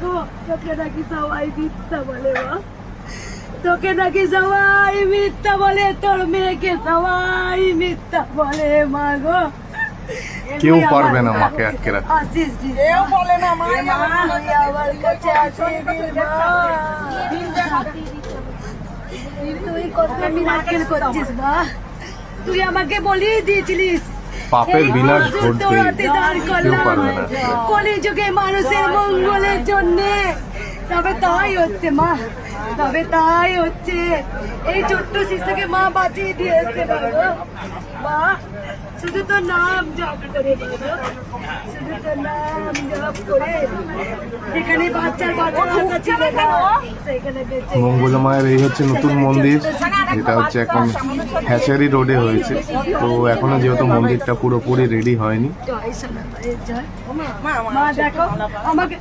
গো তোকে নাকি সবাই মিথ্যা বলে মা, তোকে নাকি সবাই মিথ্যা বলে, তোর মেয়েকে সবাই মিথ্যা বলে মা গো। কেউ পারবে না মাকে আটকে রাখতে। আসিস কেউ বলে না মা, তুই আমার কাছে আসিনি মা। তুই কত মিরাকেল করছিস মা, তুই আমাকে বলিয়ে দিয়েছিলিস পাপের বিনাশ ঘটবে, কেউ পারবে না। কলিযুগে মানুষের মঙ্গলের জন্য, তবে তাই হচ্ছে মা, তবে তাই হচ্ছে। এই ছোট্ট শিশুকে মা বাঁচিয়ে দিয়েছে বাবা। মা শুধু তো নাম জপ করে বাবা, শুধু তো নাম জপ করে, যেখানে বাচ্চার বাচ্চা ছিল না সেখানে বেঁচে। মঙ্গলা মায়ের এই হচ্ছে নতুন মন্দির, যেটা হচ্ছে এখন হ্যাচারি রোডে হয়েছে। তো এখনো যেহেতু মন্দিরটা পুরোপুরি রেডি হয়নি। জয় সোনা মায়ের জয়। মা দেখো আমাকে